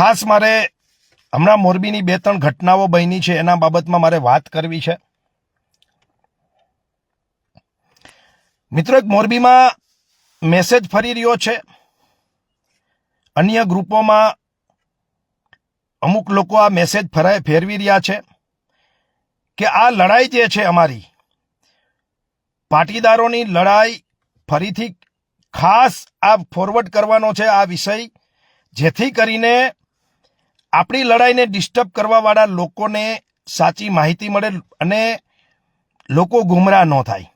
ખાસ મારે હમણાં મોરબીની 2-3 ઘટનાઓ બની છે એના બાબતમાં મારે વાત કરવી છે. મિત્રો, એક મોરબીમાં મેસેજ ફરી રહ્યો છે. અન્ય ગ્રુપોમાં અમુક લોકો આ મેસેજ ફેરવી રહ્યા છે કે આ લડાઈ જે છે અમારી પાટીદારોની લડાઈ ફરીથી ખાસ આ ફોરવર્ડ કરવાનો છે આ વિષય, જેથી કરીને આપણી લડાઈને ડિસ્ટર્બ કરવાવાળા લોકોને સાચી માહિતી મળે અને લોકો ગુમરાહ ન થાય.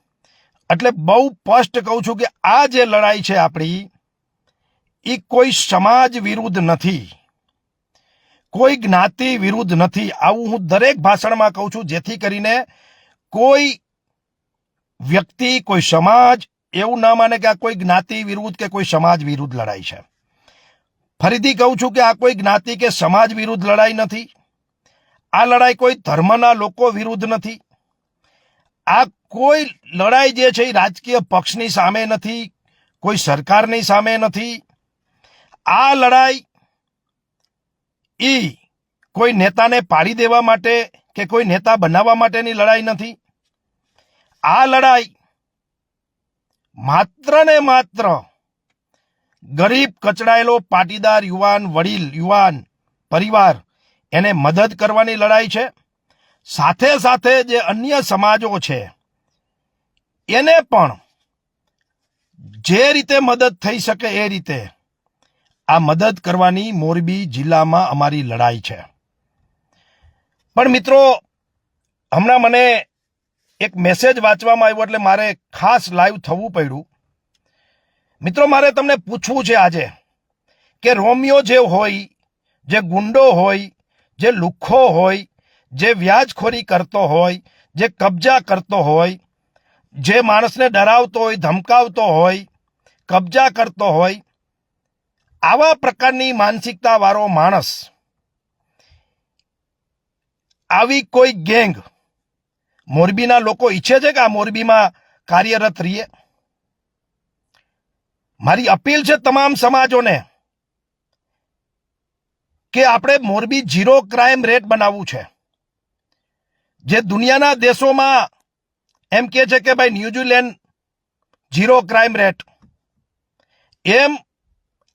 એટલે બહુ સ્પષ્ટ કહું છું કે આ જે લડાઈ છે આપણી, એ કોઈ સમાજ વિરુદ્ધ નથી, કોઈ જ્ઞાતિ વિરુદ્ધ નથી. આવું હું દરેક ભાષણમાં કહું છું, જેથી કરીને કોઈ વ્યક્તિ, કોઈ સમાજ એવું ના માને કે આ કોઈ જ્ઞાતિ વિરુદ્ધ કે કોઈ સમાજ વિરુદ્ધ લડાઈ છે. ફરીથી કહું છું કે આ કોઈ જ્ઞાતિ કે સમાજ વિરુદ્ધ લડાઈ નથી. આ લડાઈ કોઈ ધર્મના લોકો વિરુદ્ધ નથી. આ કોઈ લડાઈ જે છે એ રાજકીય પક્ષની સામે નથી, કોઈ સરકારની સામે નથી. આ લડાઈ કોઈ નેતાને પાડી દેવા માટે કે કોઈ નેતા બનાવવા માટેની લડાઈ નથી. આ લડાઈ માત્ર ને માત્ર ગરીબ કચડાયેલો પાટીદાર યુવાન, વડીલ યુવાન પરિવાર એને મદદ કરવાની લડાઈ છે. સાથે સાથે જે અન્ય સમાજો છે એને પણ જે રીતે મદદ થઈ શકે એ રીતે આ મદદ કરવાની મોરબી જિલ્લામાં અમારી લડાઈ છે. પણ મિત્રો, હમણાં મને એક મેસેજ વાંચવામાં આવ્યો એટલે મારે ખાસ લાઈવ થવું પડ્યું. મિત્રો, મારે તમને પૂછવું છે આજે કે રોમિયો જે હોય, જે ગુંડો હોય, જે લુખ્ખો હોય, જે વ્યાજખોરી કરતો હોય, જે કબજા કરતો હોય, જે માણસને ડરાવતો હોય, ધમકાવતો હોય, કબજા કરતો હોય, આવા પ્રકારની માનસિકતા વાળો માણસ, આવી કોઈ ગેંગ મોરબીના લોકો ઈચ્છે છે કે આ મોરબીમાં કાર્યરત રહીએ? મારી અપીલ છે તમામ સમાજોને કે આપણે મોરબી 0 ક્રાઇમ રેટ બનાવવું છે. જે દુનિયાના દેશોમાં એમ કે છે કે ભાઈ ન્યુઝીલેન્ડ 0 ક્રાઇમ રેટ, એમ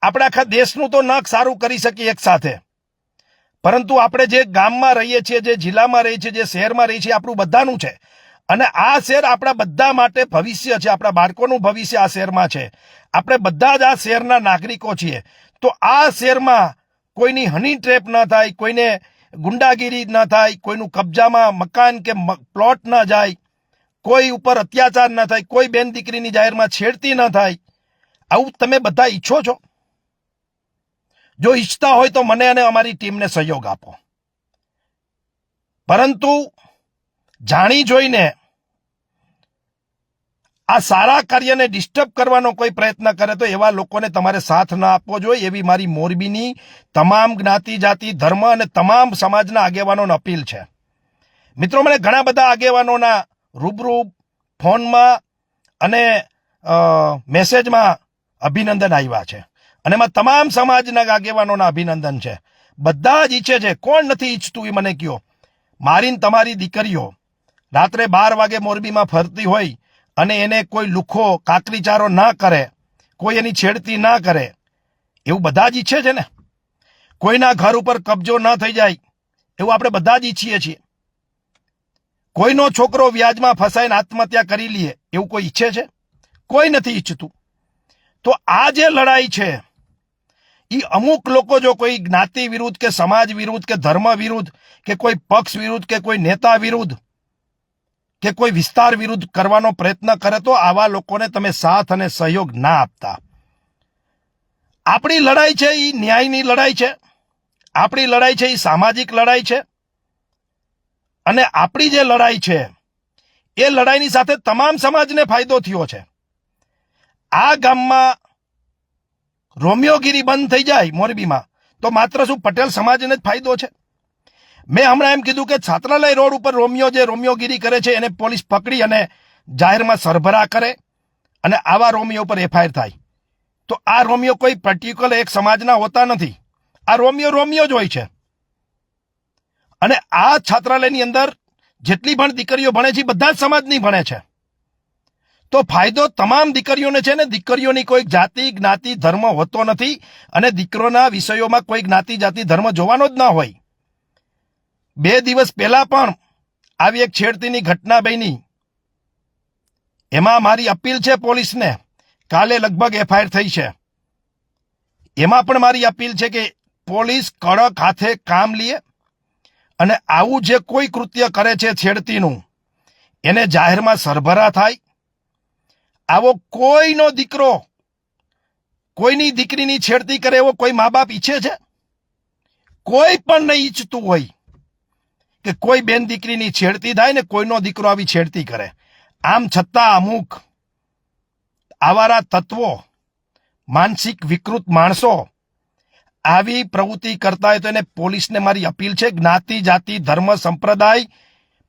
આપણે આખા દેશનું તો ન સારું કરી શકીએ એક સાથે, પરંતુ આપણે જે ગામમાં રહીએ છીએ, જે જિલ્લામાં રહીએ છીએ, જે શહેરમાં રહીએ છીએ, આપણું બધાનું છે. અને આ શહેર આપણા બધા માટે ભવિષ્ય છે. આપણા બાળકોનું ભવિષ્ય આ શહેરમાં છે. આપણે બધા જ આ શહેરના નાગરિકો છીએ. તો આ શહેરમાં કોઈની હની ટ્રેપ ન થાય, કોઈને ગુંડાગીરી ન થાય, કોઈનું કબજામાં મકાન કે પ્લોટ ન જાય, કોઈ ઉપર અત્યાચાર ન થાય, કોઈ બેન દીકરીની જાહેરમાં છેડતી ન થાય. આવું તમે બધા ઈચ્છો છો? જો ઈચ્છતા હોય તો મને અને અમારી ટીમને સહયોગ આપો. પરંતુ જાણી જોઈને આ સારા કાર્યને ડિસ્ટર્બ કરવાનો કોઈ પ્રયત્ન કરે તો એવા લોકોને તમારે સાથ ન આપવો જોઈએ, એવી મારી મોરબીની તમામ જ્ઞાતિ, જાતિ, ધર્મ અને તમામ સમાજના આગેવાનોને અપીલ છે. મિત્રો, મને ઘણા બધા આગેવાનોના રૂબરૂ, ફોનમાં અને મેસેજમાં અભિનંદન આવ્યા છે. અને એમાં તમામ સમાજના આગેવાનોના અભિનંદન છે. બધા જ ઈચ્છે છે. કોણ નથી ઈચ્છતું એ મને કહો? મારીને તમારી દીકરીઓ રાત્રે 12 વાગે મોરબીમાં ફરતી હોય અને એને કોઈ લુખ્ખો કાકરીચારો ના કરે, કોઈ એની છેડતી ના કરે, એવું બધા જ ઈચ્છે છે ને? કોઈના ઘર ઉપર કબજો ન થઈ જાય એવું આપણે બધા જ ઈચ્છીએ છીએ. કોઈનો છોકરો વ્યાજમાં ફસાઈને આત્મહત્યા કરી લે એવું કોઈ ઈચ્છે છે? કોઈ નથી ઈચ્છતું. તો આ જે લડાઈ છે એ અમુક લોકો જો કોઈ જ્ઞાતિ વિરુદ્ધ કે સમાજ વિરુદ્ધ કે ધર્મ વિરુદ્ધ કે કોઈ પક્ષ વિરુદ્ધ કે કોઈ નેતા વિરુદ્ધ કે કોઈ વિસ્તાર વિરુદ્ધ કરવાનો પ્રયત્ન કરે તો આવા લોકોને તમે સાથ અને સહયોગ ના આપતા. આપણી લડાઈ છે એ ન્યાયની લડાઈ છે. આપણી લડાઈ છે એ સામાજિક લડાઈ છે. અને આપણી જે લડાઈ છે એ લડાઈની સાથે તમામ સમાજને ફાયદો થયો છે. આ ગામમાં રોમિયોગીરી બંધ થઈ જાય મોરબીમાં તો માત્ર શું પટેલ સમાજને જ ફાયદો છે? મેં હમણાં એમ કીધું કે છાત્રાલય રોડ ઉપર રોમિયોગીરી કરે છે એને પોલીસ પકડી અને જાહેરમાં સરભરા કરે અને આવા રોમિયો ઉપર એફઆઈઆર થાય. તો આ રોમિયો કોઈ પર્ટિક્યુલર એક સમાજના હોતા નથી. આ રોમિયો જ હોય છે. અને આ છાત્રાલયની અંદર જેટલી પણ દીકરીઓ ભણે છે બધા જ સમાજની ભણે છે. તો ફાયદો તમામ દીકરીઓને છે ને. દીકરીઓની કોઈ જાતિ જ્ઞાતિ ધર્મ હોતો નથી અને દીકરોના વિષયોમાં કોઈ જ્ઞાતિ જાતિ ધર્મ જોવાનો જ ના હોય. 2 દિવસ પહેલા પણ આવી એક છેડતીની ઘટના બની. એમાં મારી અપીલ છે પોલીસને. કાલે લગભગ એફઆઈઆર થઈ છે. એમાં પણ મારી અપીલ છે કે પોલીસ કડક હાથે કામ લે અને આવું જે કોઈ કૃત્ય કરે છે છેડતીનું એને જાહેરમાં સરભરા થાય. આવો કોઈનો દીકરો કોઈની દીકરીની છેડતી કરે એવો કોઈ મા બાપ ઈચ્છે છે? કોઈ પણ નહીં ઈચ્છતું હોય કે કોઈ બેન દીકરીની છેડતી થાય ને કોઈનો દીકરો આવી છેડતી કરે. આમ છતાં અમુક આવારા તત્વો, માનસિક વિકૃત માણસો આવી પ્રવૃત્તિ કરતા હોય તો એને પોલીસને મારી અપીલ છે, જ્ઞાતિ જાતિ ધર્મ સંપ્રદાય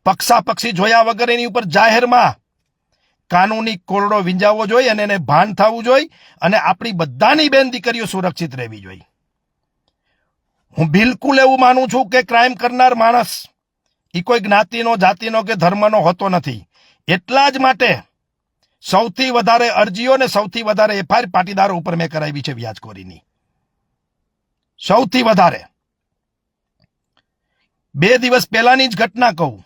પક્ષાપક્ષી જોયા વગર એની ઉપર જાહેરમાં કાનૂની કોરડો વિંજાવવો જોઈએ અને એને ભાન થવું જોઈએ અને આપણી બધાની બેન દીકરીઓ સુરક્ષિત રહેવી જોઈએ. હું બિલકુલ એવું માનું છું કે ક્રાઇમ કરનાર માણસ એ કોઈ જ્ઞાતિનો જાતિનો કે ધર્મનો હોતો નથી. એટલા જ માટે સૌથી વધારે અરજીઓ ને સૌથી વધારે એફઆઈઆર પાટીદારો ઉપર મેં કરાવી છે વ્યાજખોરીની. સૌથી વધારે 2 દિવસ પહેલાની જ ઘટના કહું.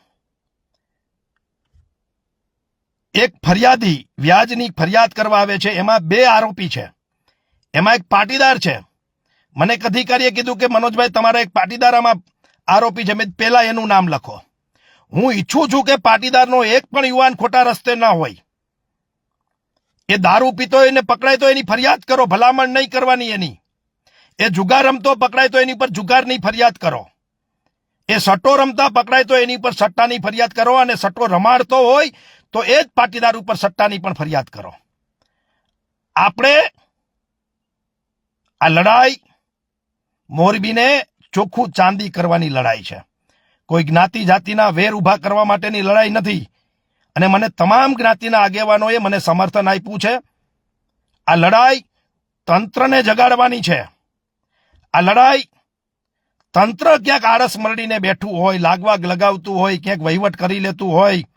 એક ફરિયાદી વ્યાજની ફરિયાદ કરવા આવે છે. એમાં 2 આરોપી છે. એમાં એક પાટીદાર છે. મને એક અધિકારીએ કીધું કે મનોજભાઈ તમારા એક પાટીદાર આમાં આરોપી છે. મેં પહેલા એનું નામ લખો. હું ઈચ્છું છું કે પાટીદારનો એક પણ યુવાન ખોટા રસ્તે ના હોય. એ દારૂ પીતો હોય ને પકડાય તો એની ફરિયાદ કરો, ભલામણ નહીં કરવાની એની. એ જુગાર રમતો પકડાય તો એની પર જુગારની ફરિયાદ કરો. એ સટ્ટો રમતા પકડાય તો એની પર સટ્ટાની ફરિયાદ કરો અને સટ્ટો રમાડતો હોય તો એ જ પાટીદાર ઉપર સટ્ટાની પણ ફરિયાદ કરો. આપણે આ લડાઈ મોરબીને ચોખ્ખું ચાંદી કરવાની લડાઈ છે. કોઈ જ્ઞાતિ જાતિના વેર ઉભા કરવા માટેની લડાઈ નથી. અને મને તમામ જ્ઞાતિના આગેવાનોએ મને સમર્થન આપ્યું છે. આ લડાઈ તંત્રને જગાડવાની છે. આ લડાઈ તંત્ર ક્યાંક આળસ મરડીને બેઠું હોય, લાગવાગ લગાવતું હોય, ક્યાંક વહીવટ કરી લેતું હોય,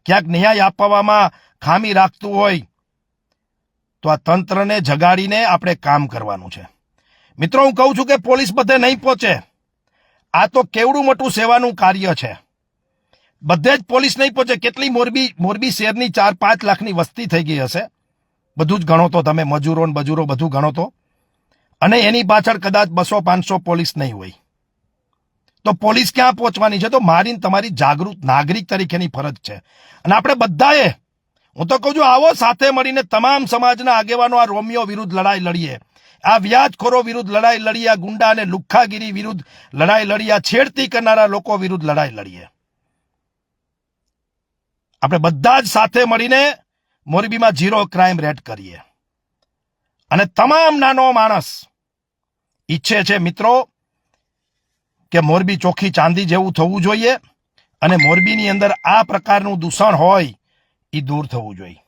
ક્યાંક ન્યાય આપવામાં ખામી રાખતું હોય તો આ તંત્રને જગાડીને આપણે કામ કરવાનું છે. મિત્રો, હું કહું છું કે પોલીસ બધે નહીં પહોંચે. આ તો કેવડું મોટું સેવાનું કાર્ય છે. બધે જ પોલીસ નહીં પહોંચે. કેટલી મોરબી શહેરની 4-5 લાખની વસ્તી થઈ ગઈ હશે. બધું જ ગણો તો તમે, મજૂરો ને બજૂરો બધું ગણો તો. અને એની પાછળ કદાચ 200-500 પોલીસ નહીં હોય તો પોલીસ ક્યાં પહોંચવાની છે? તો મારી તમારી જાગૃત નાગરિક તરીકેની ફરજ છે. અને આપણે બધાએ, હું તો કહું છું, આવો સાથે મળીને તમામ સમાજના આગેવાનો આ રોમિયો વિરુદ્ધ લડાઈ લડીએ. આ વ્યાજખોરો વિરુદ્ધ લડાઈ લડીએ. આ ગુંડા અને લુખ્ખાગીરી વિરુદ્ધ લડાઈ લડીએ. આ છેડતી કરનારા લોકો વિરુદ્ધ લડાઈ લડીએ. આપણે બધા જ સાથે મળીને મોરબીમાં 0 ક્રાઇમ રેટ કરીએ. અને તમામ નાનો માણસ ઈચ્છે છે મિત્રો કે મોરબી ચોખ્ખી ચાંદી જેવું થવું જોઈએ અને મોરબીની અંદર આ પ્રકારનું દૂષણ હોય એ દૂર થવું જોઈએ.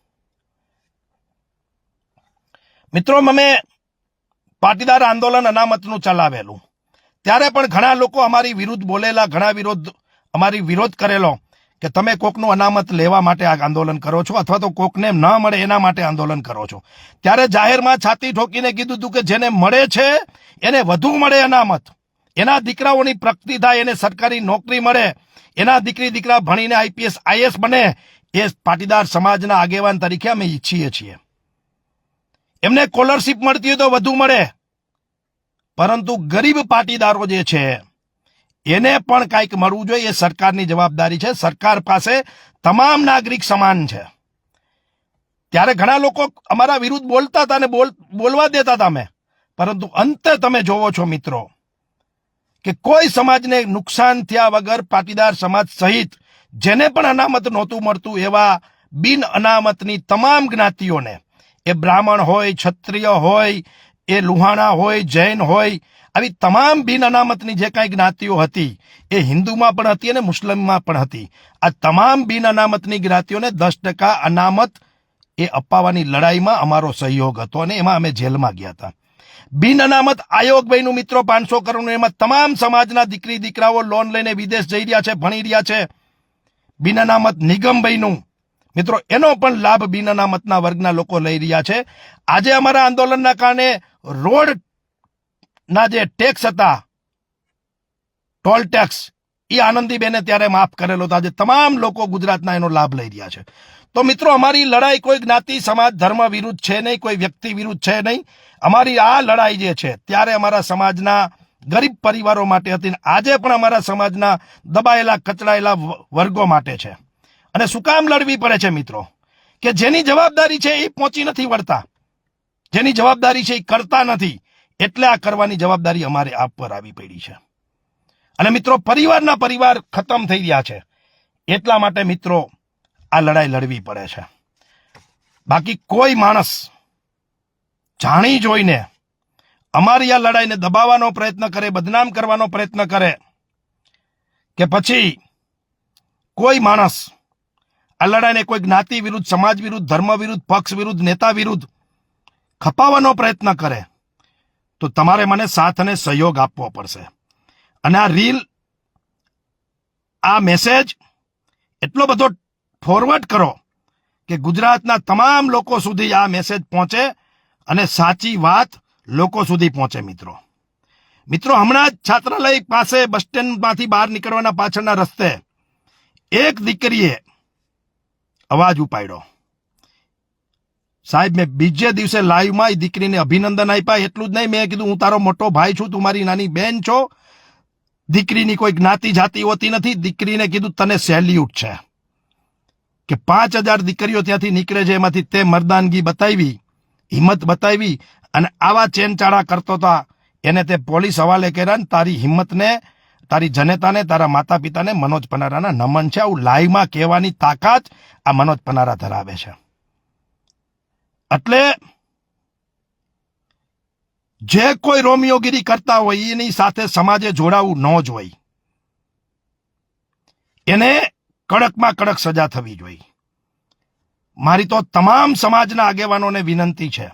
મિત્રો, અમે પાટીદાર આંદોલન અનામતનું ચલાવેલું ત્યારે પણ ઘણા લોકો અમારી વિરુદ્ધ બોલેલા, અમારી વિરોધ કરેલો કે તમે કોકનું અનામત લેવા માટે આ આંદોલન કરો છો અથવા તો કોકને ન મળે એના માટે આંદોલન કરો છો. ત્યારે જાહેરમાં છાતી ઠોકીને કીધું હતું કે જેને મળે છે એને વધુ મળે અનામત. એના દીકરાઓની પ્રગતિ થાય, એને સરકારી નોકરી મળે, એના દીકરા ભણીને આઈપીએસ આઈએસ બને. એ પાટીદાર સમાજના આગેવાન તરીકે અમે ઈચ્છીએ છીએ. એમને સ્કોલરશીપ મળતી હોય તો વધુ મળે, પરંતુ ગરીબ પાટીદારો જે છે એને પણ કંઈક મળવું જોઈએ. એ સરકારની જવાબદારી છે. સરકાર પાસે તમામ નાગરિક સમાન છે. ત્યારે ઘણા લોકો અમારા વિરુદ્ધ બોલતા હતા અને બોલવા દેતા હતા અમે, પરંતુ અંતે તમે જોવો છો મિત્રો કે કોઈ સમાજને નુકસાન થયા વગર પાટીદાર સમાજ સહિત જેને પણ અનામત નહોતું મળતું એવા બિન અનામતની તમામ જ્ઞાતિઓને, એ બ્રાહ્મણ હોય, ક્ષત્રિય હોય, એ લુહાણા હોય, જૈન હોય, આવી તમામ બિન અનામતની જે કાંઈ જ્ઞાતિઓ હતી એ હિન્દુમાં પણ હતી અને મુસ્લિમમાં પણ હતી. આ તમામ બિન અનામતની જ્ઞાતિઓને 10% અનામત એ અપાવવાની લડાઈમાં અમારો સહયોગ હતો અને એમાં અમે જેલમાં ગયા હતા. બિન અનામત આયોગ બન્યું મિત્રો 500 કરોડનું, એમાં તમામ સમાજના દીકરી દીકરાઓ લોન લઈને વિદેશ જઈ રહ્યા છે, ભણી રહ્યા છે. બિન અનામત નિગમ બન્યું મિત્રો, એનો પણ લાભ બિન અનામતના વર્ગના લોકો લઈ રહ્યા છે. આજે અમારા આંદોલનના કારણે રોડના જે ટેક્સ હતા, ટોલ ટેક્સ, એ આનંદીબેને ત્યારે માફ કરેલો હતો. આજે તમામ લોકો ગુજરાતના એનો લાભ લઈ રહ્યા છે. તો મિત્રો, અમારી લડાઈ કોઈ જ્ઞાતિ સમાજ ધર્મ વિરુદ્ધ છે નહીં, કોઈ વ્યક્તિ વિરુદ્ધ છે નહીં. અમારી આ લડાઈ જે છે ત્યારે અમારા સમાજના ગરીબ પરિવારો માટે હતી, આજે પણ અમારા સમાજના દબાયેલા કચડાયેલા વર્ગો માટે છે. અને શું કામ લડવી પડે છે મિત્રો? કે જેની જવાબદારી છે એ પહોંચી નથી વળતા, જેની જવાબદારી છે એ કરતા નથી, એટલે આ કરવાની જવાબદારી અમારે આપ પર આવી પડી છે. અને મિત્રો, પરિવારના પરિવાર ખતમ થઈ રહ્યા છે, એટલા માટે મિત્રો આ લડાઈ લડવી પડે છે. બાકી કોઈ માણસ જાણી જોઈને અમારી આ લડાઈને દબાવવાનો પ્રયત્ન કરે, બદનામ કરવાનો પ્રયત્ન કરે, કે પછી કોઈ માણસ આ લડાઈને કોઈ જ્ઞાતિ વિરુદ્ધ, સમાજ વિરુદ્ધ, ધર્મ વિરુદ્ધ, પક્ષ વિરુદ્ધ, નેતા વિરુદ્ધ ખપાવવાનો પ્રયત્ન કરે, તો તમારે મને સાથ અને સહયોગ આપવો પડશે. અને આ રીલ, આ મેસેજ એટલો બધો ફોરવર્ડ કરો કે ગુજરાતના તમામ લોકો સુધી આ મેસેજ પહોંચે અને સાચી વાત લોકો સુધી પહોંચે. મિત્રો, હમણાં જ છાત્રાલય પાસે બસ સ્ટેન્ડમાંથી બહાર નીકળવાના પાછળના રસ્તે એક દીકરીએ અવાજ ઉપાડ્યો. સાહેબ, મેં બીજે દિવસે લાઈવમાં એ દીકરીને અભિનંદન આપ્યા. એટલું જ નહીં, મેં કીધું હું તારો મોટો ભાઈ છું, તું મારી નાની બેન છો. દીકરીની કોઈ જ્ઞાતિ જાતિ હોતી નથી. દીકરીને કીધું તને સેલ્યુટ છે કે 5000 દીકરીઓ ત્યાંથી નીકળે છે, એમાંથી તે મર્દાનગી બતાવી, હિંમત બતાવી, અને આવા ચેનચાળા કરતો હતા એને તે પોલીસ હવાલે કર્યા. તારી હિંમતને, તારી જનતાને, તારા માતા પિતાને મનોજ પનારાના નમન છે. આવું લાઈવમાં કહેવાની તાકાત આ મનોજ પનારા ધરાવે છે. એટલે જે કોઈ રોમિયોગીરી કરતા હોય એની સાથે સમાજે જોડાવું ન જોઈએ. એને કડકમાં કડક સજા થવી જોઈએ. મારી તો તમામ સમાજના આગેવાનોને વિનંતી છે,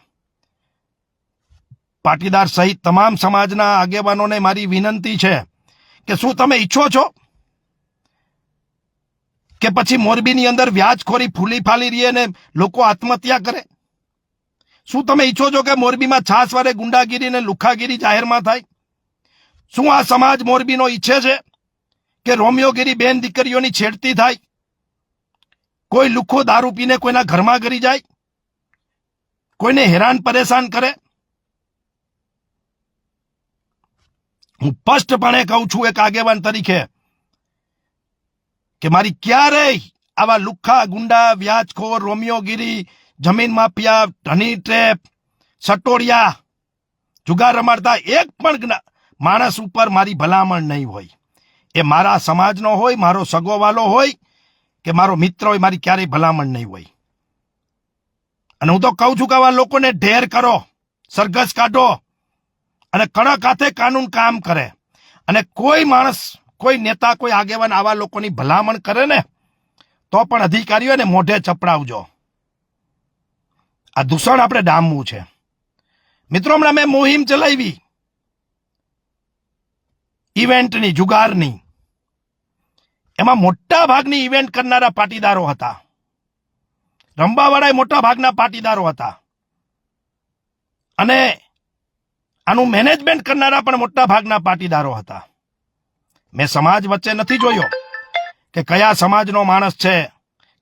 પાટીદાર સહિત તમામ સમાજના આગેવાનોને મારી વિનંતી છે કે શું તમે ઈચ્છો છો કે પછી મોરબીની અંદર વ્યાજખોરી ફૂલી ફાલી રહી અને લોકો આત્મહત્યા કરે? શું તમે ઈચ્છો છો કે મોરબીમાં છાસવારે ગુંડાગીરી અને લુખાગીરી જાહેરમાં થાય? શું આ સમાજ મોરબીનો ઈચ્છે છે કે રોમિયોગીરી બેન દીકરીઓની છેડતી થાય? કોઈ લુખો દારૂ પીને કોઈના ઘરમાં કરી જાય, કોઈને હેરાન પરેશાન કરે? હું સ્પષ્ટપણે કહું છું એક આગેવાન તરીકે કે મારી ક્યારેય આવા લુખ્ખા, ગુંડા, વ્યાજખોર, રોમિયોગીરી, જમીન માફિયા, હની ટ્રેપ, સટોડિયા, જુગાર રમાડતા એક પણ માણસ ઉપર મારી ભલામણ નહીં હોય. એ મારા સમાજનો હોય, મારો સગોવાલો હોય કે મારો મિત્ર હોય, મારી ક્યારેય ભલામણ નહીં હોય. અને હું તો કહું છું કે આવા લોકોને ઢેર કરો, સરઘસ કાઢો અને કડક હાથે કાનૂન કામ કરે. અને કોઈ માણસ, કોઈ નેતા, કોઈ આગેવાન આવા લોકોની ભલામણ કરે ને તો પણ અધિકારીઓને મોઢે ચપડાવજો. આ દૂષણ આપણે ડામવું છે. મિત્રો, હમણાં મેં મુહિમ ચલાવી ઇવેન્ટની, જુગારની. એમાં મોટા ભાગની ઇવેન્ટ કરનારા પાટીદારો હતા, રંબાવાળા મોટા ભાગના પાટીદારો હતા, અને આનું મેનેજમેન્ટ કરનારા પણ મોટા ભાગના પાટીદારો હતા. મેં સમાજ વચ્ચે નથી જોયો કે કયા સમાજનો માણસ છે,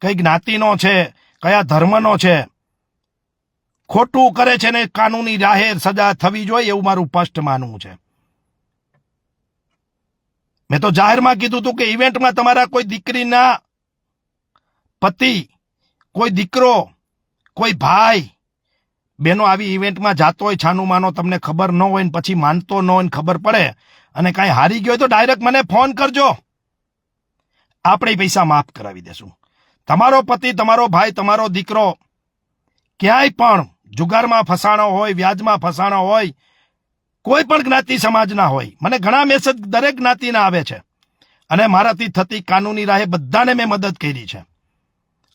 કઈ જ્ઞાતિનો છે, કયા ધર્મનો છે. ખોટું કરે છે ને કાનૂની રાહે સજા થવી જોઈએ એવું મારું સ્પષ્ટ માનવું છે. મેં તો જાહેરમાં કીધું હતું કે ઇવેન્ટમાં તમારા કોઈ દીકરીના પતિ, કોઈ દીકરો, કોઈ ભાઈ, બેનો આવી ઇવેન્ટમાં જાતો હોય, છાનું માનો, તમને ખબર ન હોય ને પછી માનતો ન હોય ને ખબર પડે અને કાંઈ હારી ગયો હોય તો ડાયરેક્ટ મને ફોન કરજો, આપણે પૈસા માફ કરાવી દેશું. તમારો પતિ, તમારો ભાઈ, તમારો દીકરો ક્યાંય પણ જુગારમાં ફસાણો હોય, વ્યાજમાં ફસાણો હોય, કોઈ પણ જ્ઞાતિ સમાજના હોય, મને ઘણા મેસેજ દરેક જ્ઞાતિના આવે છે અને મારાથી થતી કાનૂની રાહે બધાને મેં મદદ કરી છે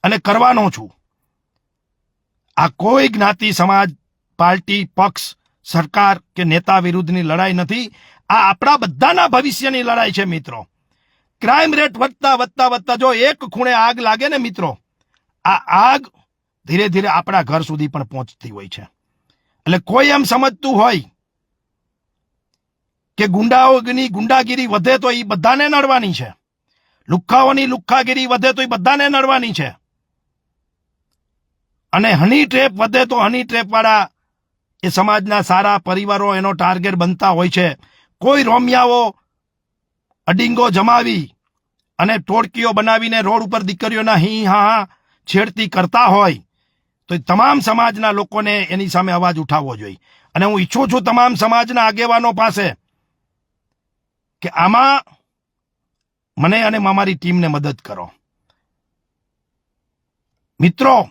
અને કરવાનો છું. આ કોઈ જ્ઞાતિ, સમાજ, પાર્ટી, પક્ષ, સરકાર કે નેતા વિરુદ્ધની લડાઈ નથી. આ આપણા બધાના ભવિષ્યની લડાઈ છે મિત્રો. ક્રાઇમ રેટ વધતા વધતા વધતા જો એક ખૂણે આગ લાગે ને મિત્રો, આ આગ ધીરે ધીરે આપણા ઘર સુધી પણ પહોંચતી હોય છે. એટલે કોઈ એમ સમજતું હોય કે ગુંડાઓની ગુંડાગીરી વધે તો એ બધાને નડવાની છે, લુખ્ખાઓની લુખ્ખાગીરી વધે તો એ બધાને નડવાની છે, અને હની ટ્રેપ વધે તો હની ટ્રેપ વાળા એ સમાજના સારા પરિવારો એનો ટાર્ગેટ બનતા હોય છે. કોઈ રોમિયાઓ અડિંગો જમાવી અને ટોળકીઓ બનાવીને રોડ ઉપર દીકરીઓના હી હા છેડતી કરતા હોય તો એ તમામ સમાજના લોકોને એની સામે અવાજ ઉઠાવવો જોઈએ. અને હું ઈચ્છું છું તમામ સમાજના આગેવાનો પાસે કે આમાં મને અને અમારી ટીમને મદદ કરો. મિત્રો,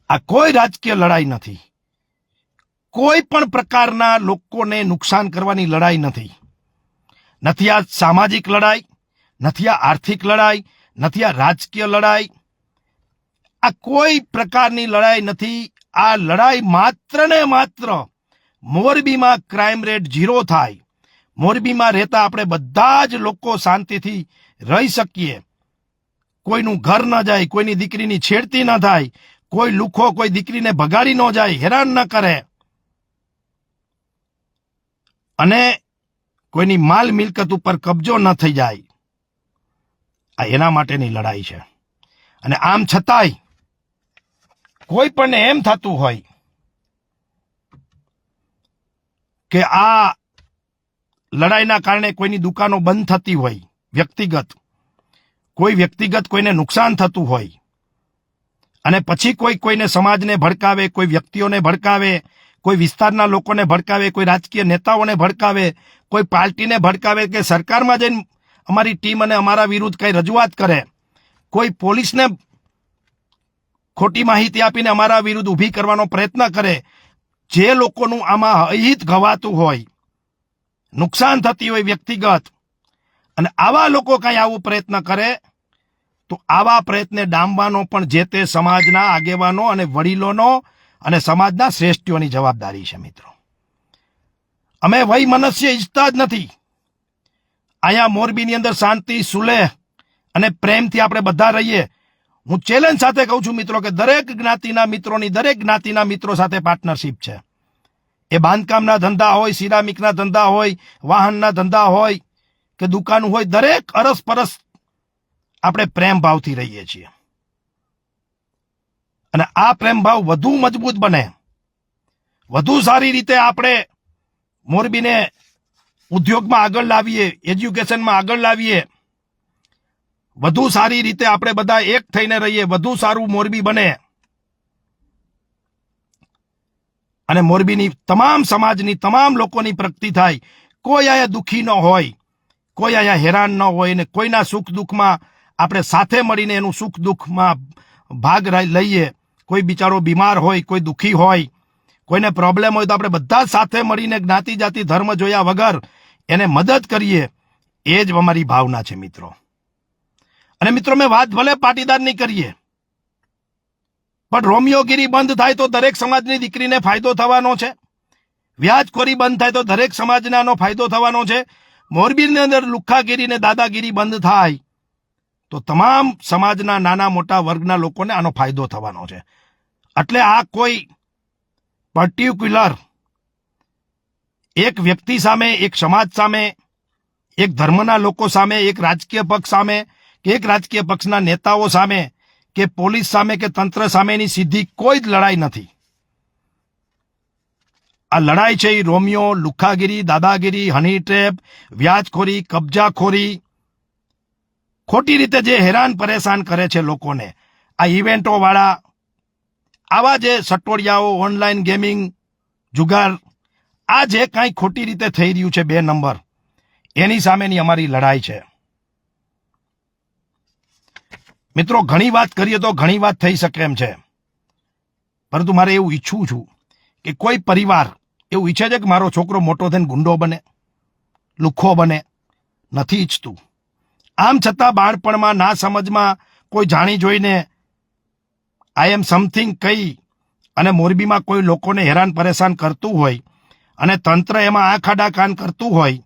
આ કોઈ રાજકીય લડાઈ નથી, કોઈ પણ પ્રકારના લોકોને નુકસાન કરવાની લડાઈ નથી. નથી આ સામાજિક લડાઈ, નથી આ આર્થિક લડાઈ, નથી આ રાજકીય લડાઈ, આ કોઈ પ્રકારની લડાઈ નથી. આ લડાઈ માત્ર ને માત્ર મોરબીમાં ક્રાઇમ રેટ 0 થાય, મોરબીમાં રહેતા આપણે બધા જ લોકો શાંતિથી રહી શકીએ, કોઈનું ઘર ન જાય, કોઈની દીકરીની છેડતી ન થાય, કોઈ લુખો કોઈ દીકરીને ભગાડી ન જાય, હેરાન ન કરે, અને કોઈની માલ મિલકત ઉપર કબજો ન થઈ જાય. આ એના માટેની લડાઈ છે. અને આમ છતાંય કોઈ પણ એમ થતું હોય કે આ લડાઈના કારણે કોઈની દુકાનો બંધ થતી હોય, વ્યક્તિગત કોઈને નુકસાન થતું હોય, અને પછી કોઈને સમાજને ભડકાવે, કોઈ વ્યક્તિઓને ભડકાવે, કોઈ વિસ્તારના લોકોને ભડકાવે, કોઈ રાજકીય નેતાઓને ભડકાવે, કોઈ પાર્ટીને ભડકાવે, કે સરકારમાં જઈને અમારી ટીમ અને અમારા વિરુદ્ધ કઈ રજૂઆત કરે, કોઈ પોલીસને ખોટી માહિતી આપીને અમારા વિરુદ્ધ ઊભી કરવાનો પ્રયત્ન કરે, જે લોકોનું આમાં અહિત ગવાતું હોય, નુકસાન થતી હોય વ્યક્તિગત, અને આવા લોકો કઈ આવો પ્રયત્ન કરે તો આવા પ્રયત્ને ડામવાનો પણ જે તે સમાજના આગેવાનો અને વડીલોનો અને સમાજના શ્રેષ્ઠીઓની જવાબદારી છે. મિત્રો, અમે વય મનસ્ય ઈચ્છતા જ નથી. અહીંયા મોરબીની અંદર શાંતિ, સુલેહ અને પ્રેમથી આપણે બધા રહીએ. હું ચેલેન્જ સાથે કહું છું મિત્રો કે દરેક જ્ઞાતિના મિત્રોની દરેક જ્ઞાતિના મિત્રો સાથે પાર્ટનરશિપ છે. એ બાંધકામના ધંધા હોય, સિરામિકના ધંધા હોય, વાહનના ધંધા હોય કે દુકાન હોય, દરેક અરસપરસ આપણે પ્રેમ ભાવથી રહીએ છીએ. અને આ પ્રેમ ભાવ વધુ મજબૂત બને, વધુ સારી રીતે આપણે મોરબીને ઉદ્યોગમાં આગળ લાવીએ, એજ્યુકેશનમાં આગળ લાવીએ, વધુ સારી રીતે આપણે બધા એક થઈને રહીએ, વધુ સારું મોરબી બને, અને મોરબીની તમામ સમાજની તમામ લોકોની પ્રગતિ થાય. કોઈ અહીંયા દુઃખી ન હોય, કોઈ અહીંયા હેરાન ન હોય, ને કોઈના સુખ દુઃખમાં આપણે સાથે મળીને એનું સુખ દુઃખમાં ભાગ લઈએ. કોઈ બિચારો બીમાર હોય, કોઈ દુઃખી હોય, કોઈને પ્રોબ્લેમ હોય તો આપણે બધા સાથે મળીને જ્ઞાતિ જાતિ ધર્મ જોયા વગર એને મદદ કરીએ. એ જ અમારી ભાવના છે મિત્રો. અને મિત્રો, મેં વાત ભલે પાટીદારની કરીએ, પણ રોમિયોગીરી બંધ થાય તો દરેક સમાજની દીકરીને ફાયદો થવાનો છે. વ્યાજખોરી બંધ થાય તો દરેક સમાજને આનો ફાયદો થવાનો છે. મોરબીની અંદર લુખ્ખાગીરી ને દાદાગીરી બંધ થાય તો તમામ સમાજના નાના મોટા વર્ગના લોકોને આનો ફાયદો થવાનો છે. એટલે આ કોઈ પર્ટિક્યુલર એક વ્યક્તિ સામે, એક સમાજ સામે, એક ધર્મના લોકો સામે, એક રાજકીય પક્ષ સામે કે એક રાજકીય પક્ષના નેતાઓ સામે કે પોલીસ સામે કે તંત્ર સામેની સીધી કોઈ જ લડાઈ નથી. આ લડાઈ છે એ રોમિયો, લુખ્ખાગીરી, દાદાગીરી, હની ટ્રેપ, વ્યાજખોરી, કબજાખોરી, ખોટી રીતે જે હેરાન પરેશાન કરે છે લોકોને, આ ઇવેન્ટો વાળા, આવા જે સટોડિયાઓ, ઓનલાઈન ગેમિંગ, જુગાર, આ જે કાંઈ ખોટી રીતે થઈ રહ્યું છે 2 નંબર, એની સામેની અમારી લડાઈ છે. મિત્રો, ઘણી વાત કરીએ તો ઘણી વાત થઈ શકે એમ છે, પરંતુ મારે એવું ઈચ્છું છું કે કોઈ પરિવાર એવું ઈચ્છે છે કે મારો છોકરો મોટો થઈને ગુંડો બને, લુખ્ખો બને? નથી ઈચ્છતું. આમ છતાં બાળપણમાં ના સમજમાં કોઈ જાણી જોઈને આઈ એમ સમથિંગ કહી અને મોરબીમાં કોઈ લોકોને હેરાન પરેશાન કરતું હોય અને તંત્ર એમાં આંખ આડા કાન કરતું હોય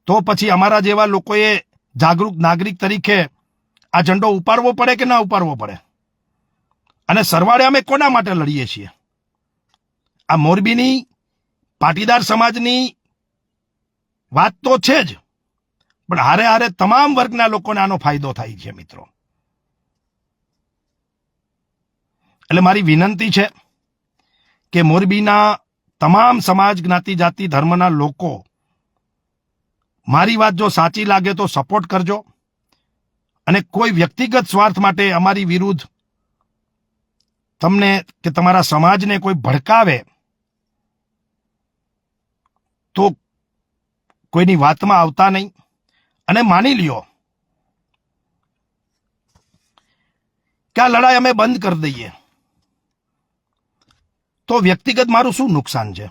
તો પછી અમારા જેવા લોકોએ જાગૃત નાગરિક તરીકે આ ઝંડો ઉપાડવો પડે કે ના ઉપાડવો પડે? અને સરવાળે અમે કોના માટે લડીએ છીએ? આ મોરબીની પાટીદાર સમાજની વાત તો છે જ, પણ હારે હારે તમામ વર્ગના લોકોને આનો ફાયદો થાય છે મિત્રો. એટલે મારી વિનંતી છે કે મોરબીના તમામ સમાજ, જ્ઞાતિ, જાતિ, ધર્મના લોકો મારી વાત જો સાચી લાગે તો સપોર્ટ કરજો, અને કોઈ વ્યક્તિગત સ્વાર્થ માટે અમારી વિરુદ્ધ તમને કે તમારા સમાજને કોઈ ભડકાવે તો કોઈની વાતમાં આવતા નહીં. અને માની લ્યો કે આ લડાઈ અમે બંધ કરી દઈએ તો વ્યક્તિગત મારું શું નુકસાન છે?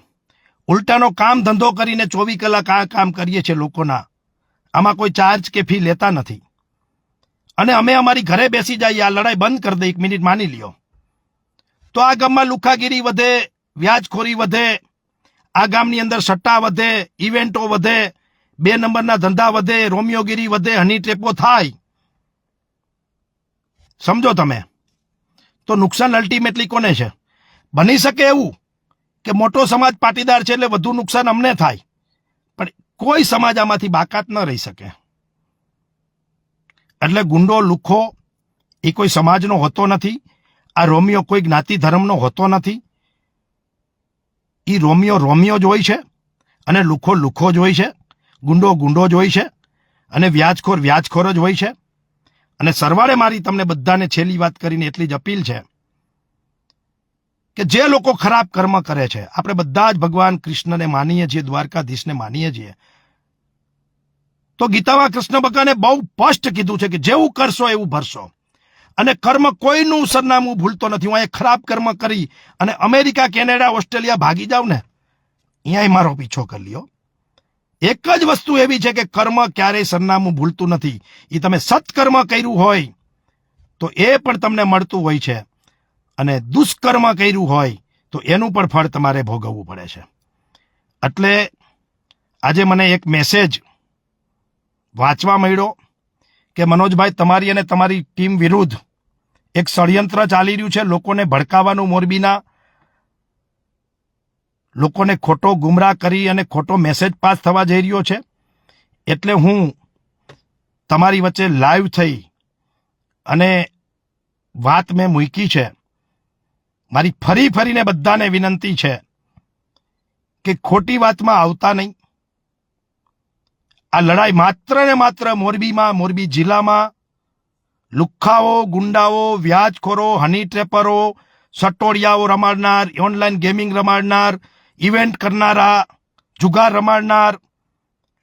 ઉલટાનો કામ ધંધો કરીને 24 કલાક આ કામ કરીએ છીએ લોકોના, આમાં કોઈ ચાર્જ કે ફી લેતા નથી, અને અમે અમારી ઘરે બેસી જઈએ, આ લડાઈ બંધ કરી દઈએ, 1 મિનિટ માની લ્યો, તો આ ગામમાં લુખાગીરી વધે, વ્યાજખોરી વધે, આ ગામની અંદર સટ્ટા વધે, ઇવેન્ટો વધે, 2 નંબરના ધંધા વધે, રોમિયોગીરી વધે, હની ટ્રેપો થાય. સમજો તમે? તો નુકસાન અલ્ટિમેટલી કોને છે? બની શકે એવું કે મોટો સમાજ પાટીદાર છે એટલે વધુ નુકસાન અમને થાય, પણ કોઈ સમાજ આમાંથી બાકાત ન રહી શકે. એટલે ગુંડો, લુખ્ખો એ કોઈ સમાજનો હોતો નથી. આ રોમિયો કોઈ જ્ઞાતિ ધર્મનો હોતો નથી. એ રોમિયો જ હોય છે, અને લુખ્ખો જ હોય છે, ગુંડો જ હોય છે, અને વ્યાજખોર જ હોય છે. અને સરવાળે મારી તમને બધાને છેલ્લી વાત કરીને એટલી જ અપીલ છે કે જે લોકો ખરાબ કર્મ કરે છે, આપણે બધા જ ભગવાન કૃષ્ણને માનીએ છીએ, દ્વારકાધીશને માનીએ છીએ, તો ગીતામાં કૃષ્ણ ભગવાને બહુ સ્પષ્ટ કીધું છે કે જેવું કરશો એવું ભરશો. અને કર્મ કોઈનું સરનામું ભૂલતો નથી. હું અહીંયા ખરાબ કર્મ કરી અને અમેરિકા, કેનેડા, ઓસ્ટ્રેલિયા ભાગી જાવ ને, અહીંયા મારો પીછો કરી લ્યો. એક જ વસ્તુ એવી છે કે કર્મ ક્યારેય સરનામું ભૂલતું નથી. એ તમે સત્કર્મ કર્યું હોય તો એ પણ તમને મળતું હોય છે, અને દુષ્કર્મ કર્યું હોય તો એનું પણ ફળ તમારે ભોગવવું પડે છે. એટલે આજે મને એક મેસેજ વાંચવા મળ્યો કે મનોજભાઈ, તમારી અને તમારી ટીમ વિરુદ્ધ એક ષડયંત્ર ચાલી રહ્યું છે, લોકોને ભડકાવાનું, મોરબીના લોકોને ખોટો ગુમરાહ કરી અને ખોટો મેસેજ પાસ થવા જઈ રહ્યો છે. એટલે હું તમારી વચ્ચે લાઈવ થઈ અને વાત મેં મૂકી છે. મારી ફરીને બધાને વિનંતી છે કે ખોટી વાતમાં આવતા નહીં. આ લડાઈ માત્ર ને માત્ર મોરબીમાં, મોરબી જિલ્લામાં લુખ્ખાઓ, ગુંડાઓ, વ્યાજખોરો, હની ટ્રેપરો, સટોડિયાઓ રમાડનાર, ઓનલાઈન ગેમિંગ રમાડનાર, ઇવેન્ટ કરનારા, જુગાર રમાડનાર,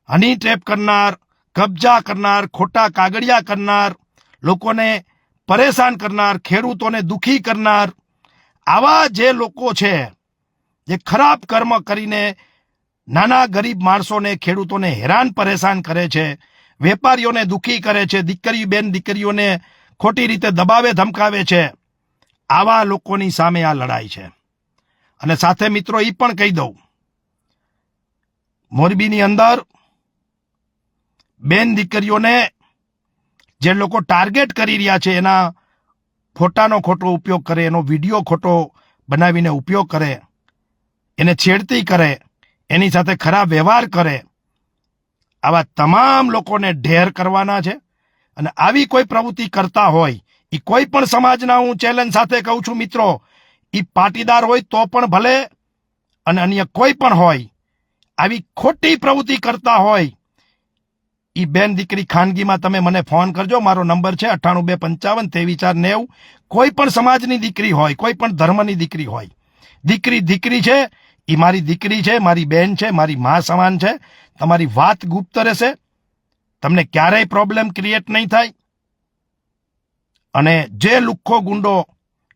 હની ટ્રેપ કરનાર, કબજા કરનાર, ખોટા કાગળિયા કરનાર, લોકોને પરેશાન કરનાર, ખેડૂતોને દુખી કરનાર, આવા જે લોકો છે જે ખરાબ કર્મ કરીને નાના ગરીબ માણસોને, ખેડૂતોને હેરાન પરેશાન કરે છે, વેપારીઓને દુખી કરે છે, દીકરીઓને ખોટી રીતે દબાવે, ધમકાવે છે, આવા લોકોની સામે આ લડાઈ છે. અને સાથે મિત્રો એ પણ કહી દઉં, મોરબીની અંદર બેન દીકરીઓને જે લોકો ટાર્ગેટ કરી રહ્યા છે, એના ફોટાનો ખોટો ઉપયોગ કરે, એનો વિડીયો ખોટો બનાવીને ઉપયોગ કરે, એને છેડતી કરે, એની સાથે ખરાબ વ્યવહાર કરે, આવા તમામ લોકોને ઢેર કરવાના છે. અને આવી કોઈ પ્રવૃત્તિ કરતા હોય, એ કોઈ પણ સમાજના, હું ચેલેન્જ સાથે કહું છું મિત્રો, એ પાટીદાર હોય તો પણ ભલે, અને અન્ય કોઈ પણ હોય, આવી ખોટી પ્રવૃત્તિ કરતા હોય, એ બેન દીકરી ખાનગીમાં તમે મને ફોન કરજો. મારો નંબર છે 9825533490. કોઈ પણ સમાજની દીકરી હોય, કોઈ પણ ધર્મની દીકરી હોય, દીકરી છે, એ મારી દીકરી છે, મારી બેન છે, મારી મા સમાન છે. તમારી વાત ગુપ્ત રહેશે, તમને ક્યારેય પ્રોબ્લેમ ક્રિએટ નહીં થાય. અને જે લુખ્ખો, ગુંડો,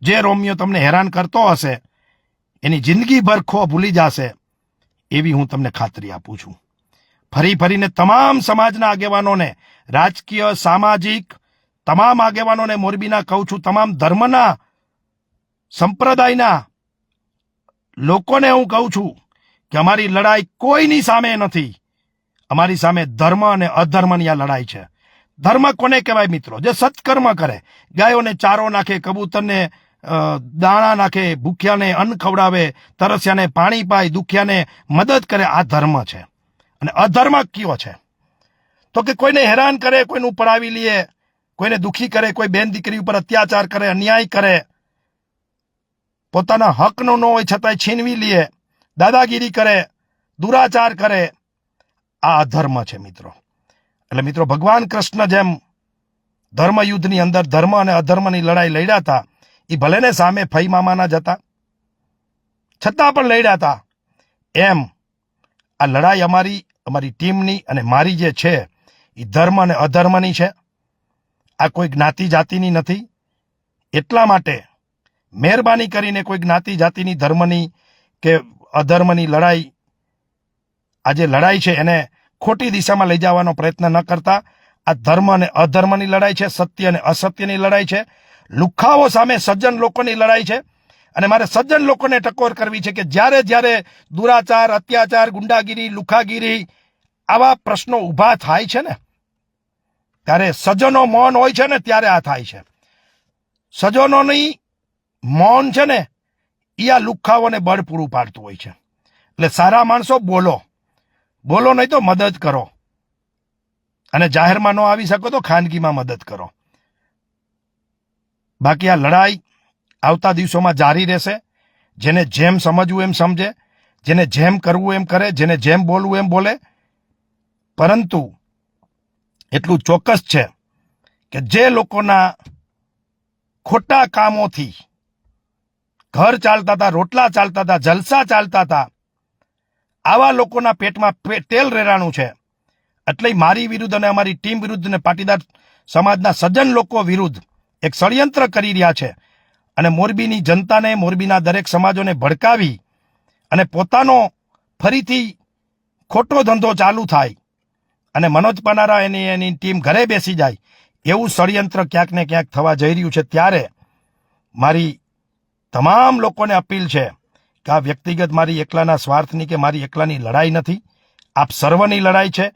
જે રોમિયો તમને હેરાન કરતો હશે, એની જિંદગીભર ખો ભૂલી જશે, એવી હું તમને ખાતરી આપું છું. ફરીને તમામ સમાજના આગેવાનોને, રાજકીય, સામાજિક તમામ આગેવાનોને મોરબીના કહું છું, તમામ ધર્મના, સંપ્રદાયના લોકોને હું કહું છું કે અમારી લડાઈ કોઈની સામે નથી, અમારી સામે ધર્મ અને અધર્મની આ લડાઈ છે. ધર્મ કોને કહેવાય મિત્રો? જે સત્કર્મ કરે, ગાયોને ચારો નાખે, કબૂતરને દાણા નાખે, ભૂખ્યાને અન્ન ખવડાવે, તરસ્યાને પાણી પાય, દુખિયાને મદદ કરે, આ ધર્મ છે. અને અધર્મ કયો છે? તો કે કોઈને હેરાન કરે, કોઈનું પડાવી લે, કોઈને દુખી કરે, કોઈ બેન દીકરી ઉપર અત્યાચાર કરે, અન્યાય કરે, પોતાના હકનો ન હોય છતાંય છીનવી લે, દાદાગીરી કરે, દુરાચાર કરે, આ અધર્મ છે મિત્રો. એટલે મિત્રો, ભગવાન કૃષ્ણ જેમ ધર્મયુદ્ધની અંદર ધર્મ અને અધર્મની લડાઈ લડ્યા હતા, એ ભલે ને સામે ફઈ મામાના જતા છતાં પણ લડ્યા હતા, એમ આ લડાઈ અમારી ટીમની અને મારી જે છે એ ધર્મ અને અધર્મની છે. આ કોઈ જ્ઞાતિ જાતિની નથી. એટલા માટે મહેરબાની કરીને કોઈ જ્ઞાતિ જાતિની, ધર્મની કે અધર્મની લડાઈ, આ જે લડાઈ છે એને ખોટી દિશામાં લઈ જવાનો પ્રયત્ન ન કરતા. આ ધર્મ અને અધર્મની લડાઈ છે, સત્ય અને અસત્યની લડાઈ છે, લુખાઓ સામે સજ્જન લોકોની લડાઈ છે. અને મારે સજ્જન લોકોને ટકોર કરવી છે કે જ્યારે જ્યારે દુરાચાર, અત્યાચાર, ગુંડાગીરી, લુખાગીરી આવા પ્રશ્નો ઊભા થાય છે ને, ત્યારે સજ્જનો મૌન હોય છે ને, ત્યારે આ થાય છે. સજ્જનોની મૌન છે ને, એ આ લુખાઓને બળ પૂરું પાડતું હોય છે. એટલે સારા માણસો બોલો નહીં તો મદદ કરો, અને જાહેરમાં ન આવી શકો તો ખાનગીમાં મદદ કરો. બાકી આ લડાઈ આવતા દિવસોમાં જારી રહેશે. જેને જેમ સમજવું એમ સમજે, જેને જેમ કરવું એમ કરે, જેને જેમ બોલવું એમ બોલે. પરંતુ એટલું ચોક્કસ છે કે જે લોકોના ખોટા કામોથી ઘર ચાલતા હતા, રોટલા ચાલતા હતા, જલસા ચાલતા હતા, આવા લોકોના પેટમાં તેલ રેરાણું છે. એટલે મારી વિરુદ્ધ અને અમારી ટીમ વિરુદ્ધ અને પાટીદાર સમાજના સજ્જન લોકો વિરુદ્ધ એક ષડયંત્ર કરી રહ્યા છે. અને મોરબીની જનતાને, મોરબીના દરેક સમાજોને ભડકાવી અને પોતાનો ફરીથી ખોટો ધંધો ચાલુ થાય અને મનોજ પનારા એની ટીમ ઘરે બેસી જાય, એવું ષડયંત્ર ક્યાંક ને ક્યાંક થવા જઈ રહ્યું છે. ત્યારે મારી તમામ લોકોને અપીલ છે કે આ વ્યક્તિગત મારી એકલાના સ્વાર્થની કે મારી એકલાની લડાઈ નથી, આપ સર્વની લડાઈ છે.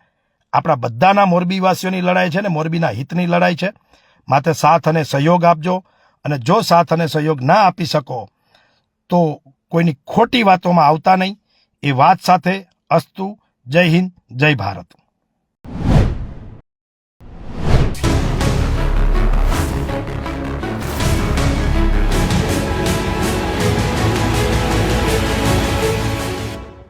આપણા બધાના મોરબીવાસીઓની લડાઈ છે ને મોરબીના હિતની લડાઈ છે. માટે સાથ અને સહયોગ આપજો. અને જો સાથ અને સહયોગ ના આપી શકો તો કોઈની ખોટી વાતોમાં આવતા નહીં. એ વાત સાથે અસ્તુ. જય હિન્દ, જય ભારત.